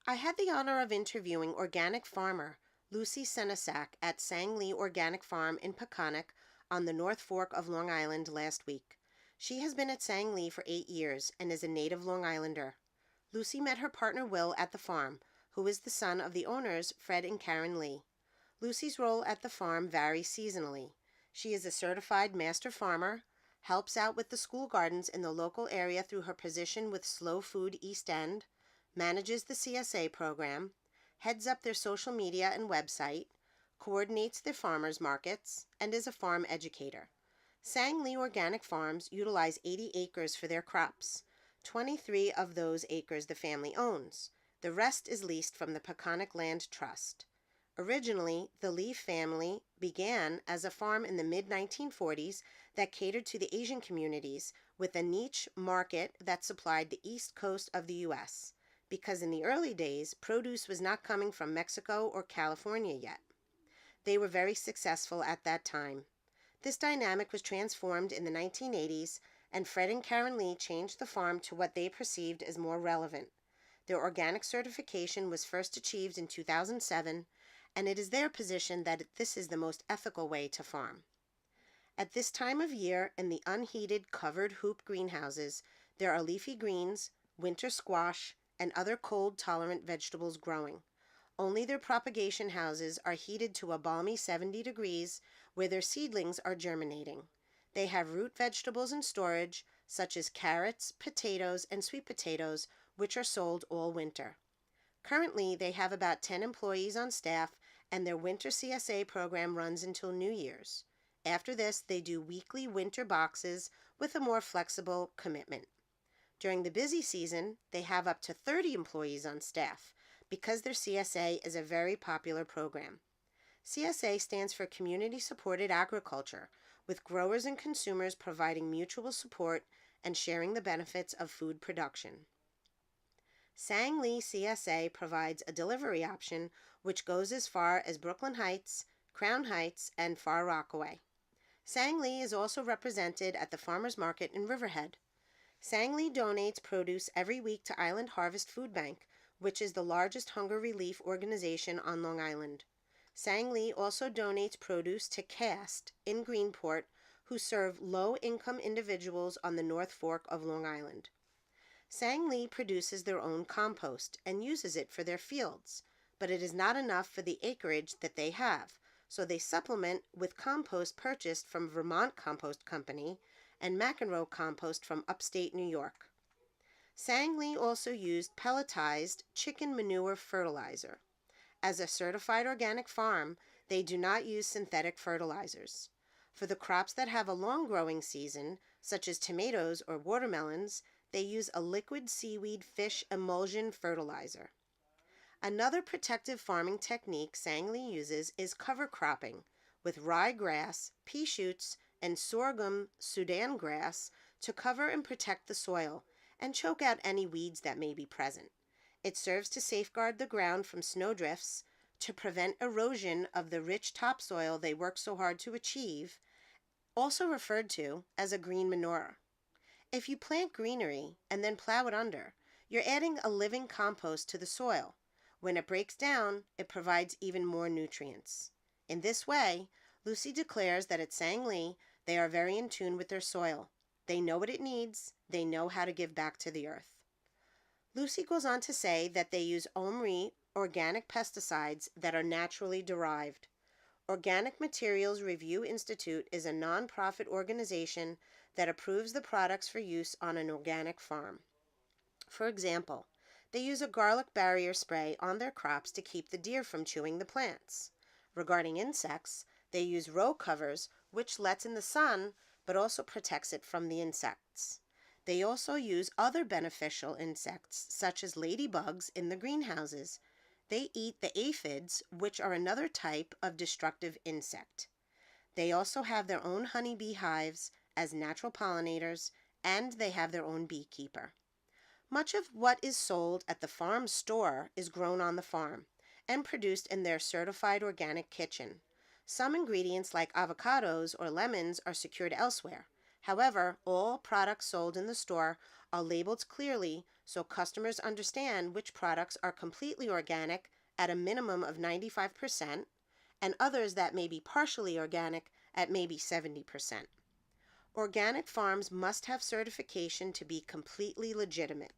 I had the honor of interviewing organic farmer Lucy Senesac at Sangley Organic Farm in Peconic on the North Fork of Long Island last week. She has been at Sangley for 8 years and is a native Long Islander. Lucy met her partner Will at the farm, who is the son of the owners Fred and Karen Lee. Lucy's role at the farm varies seasonally. She is a certified master farmer, helps out with the school gardens in the local area through her position with Slow Food East End, manages the CSA program, heads up their social media and website, coordinates their farmers markets, and is a farm educator. Sangley Organic Farms utilize 80 acres for their crops. 23 of those acres the family owns. The rest is leased from the Peconic Land Trust. Originally, the Lee family began as a farm in the mid-1940s that catered to the Asian communities with a niche market that supplied the east coast of the U.S., because in the early days, produce was not coming from Mexico or California yet. They were very successful at that time. This dynamic was transformed in the 1980s, and Fred and Karen Lee changed the farm to what they perceived as more relevant. Their organic certification was first achieved in 2007, and it is their position that this is the most ethical way to farm. At this time of year, in the unheated covered hoop greenhouses, there are leafy greens, winter squash, and other cold-tolerant vegetables growing. Only their propagation houses are heated to a balmy 70 degrees where their seedlings are germinating. They have root vegetables in storage, such as carrots, potatoes, and sweet potatoes, which are sold all winter. Currently, they have about 10 employees on staff, and their winter CSA program runs until New Year's. After this, they do weekly winter boxes with a more flexible commitment. During the busy season, they have up to 30 employees on staff because their CSA is a very popular program. CSA stands for Community Supported Agriculture, with growers and consumers providing mutual support and sharing the benefits of food production. Sangley CSA provides a delivery option which goes as far as Brooklyn Heights, Crown Heights, and Far Rockaway. Sangley is also represented at the Farmers Market in Riverhead. Sangley donates produce every week to Island Harvest Food Bank, which is the largest hunger relief organization on Long Island. Sangley also donates produce to CAST in Greenport, who serve low-income individuals on the North Fork of Long Island. Sangley produces their own compost and uses it for their fields, but it is not enough for the acreage that they have, so they supplement with compost purchased from Vermont Compost Company and McEnroe compost from upstate New York. Sangley also used pelletized chicken manure fertilizer. As a certified organic farm, they do not use synthetic fertilizers. For the crops that have a long growing season, such as tomatoes or watermelons, they use a liquid seaweed fish emulsion fertilizer. Another protective farming technique Sangley uses is cover cropping with ryegrass, pea shoots, and sorghum Sudan grass to cover and protect the soil and choke out any weeds that may be present. It serves to safeguard the ground from snowdrifts, to prevent erosion of the rich topsoil they work so hard to achieve, also referred to as a green manure. If you plant greenery and then plow it under, you're adding a living compost to the soil. When it breaks down, it provides even more nutrients. In this way, Lucy declares that at Sangley, they are very in tune with their soil. They know what it needs. They know how to give back to the earth. Lucy goes on to say that they use OMRI organic pesticides that are naturally derived. Organic Materials Review Institute is a non-profit organization that approves the products for use on an organic farm. For example, they use a garlic barrier spray on their crops to keep the deer from chewing the plants. Regarding insects, they use row covers, which lets in the sun but also protects it from the insects. They also use other beneficial insects, such as ladybugs, in the greenhouses. They eat the aphids, which are another type of destructive insect. They also have their own honeybee hives as natural pollinators, and they have their own beekeeper. Much of what is sold at the farm store is grown on the farm and produced in their certified organic kitchen. Some ingredients like avocados or lemons are secured elsewhere. However, all products sold in the store are labeled clearly so customers understand which products are completely organic at a minimum of 95% and others that may be partially organic at maybe 70%. Organic farms must have certification to be completely legitimate.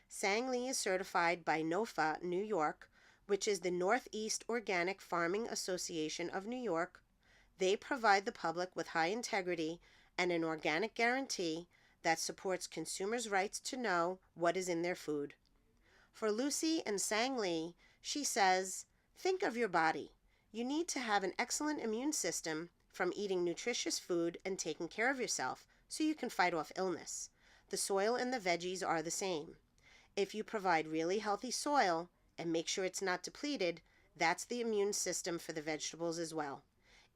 Sang-Lee is certified by NOFA, New York, which is the Northeast Organic Farming Association of New York. They provide the public with high integrity and an organic guarantee that supports consumers' rights to know what is in their food. For Lucy and Sang-Lee, she says, think of your body. You need to have an excellent immune system from eating nutritious food and taking care of yourself so you can fight off illness. The soil and the veggies are the same. If you provide really healthy soil and make sure it's not depleted, that's the immune system for the vegetables as well.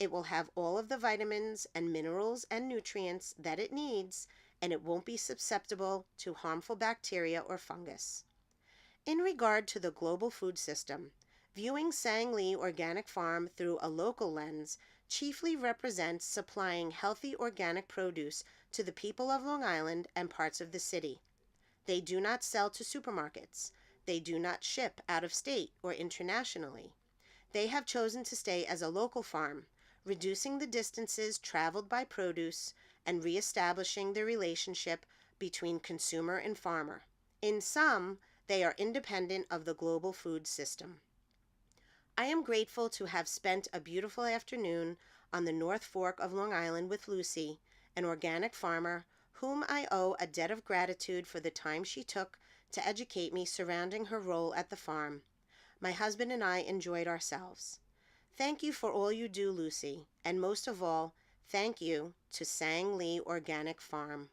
It will have all of the vitamins and minerals and nutrients that it needs, and it won't be susceptible to harmful bacteria or fungus. In regard to the global food system, viewing Sang-Lee Organic Farm through a local lens chiefly represents supplying healthy organic produce to the people of Long Island and parts of the city. They do not sell to supermarkets. They do not ship out of state or internationally. They have chosen to stay as a local farm, reducing the distances traveled by produce and reestablishing the relationship between consumer and farmer. In sum, they are independent of the global food system. I am grateful to have spent a beautiful afternoon on the North Fork of Long Island with Lucy, an organic farmer whom I owe a debt of gratitude for the time she took to educate me surrounding her role at the farm. My husband and I enjoyed ourselves. Thank you for all you do, Lucy, and most of all, thank you to Sang-Lee Organic Farm.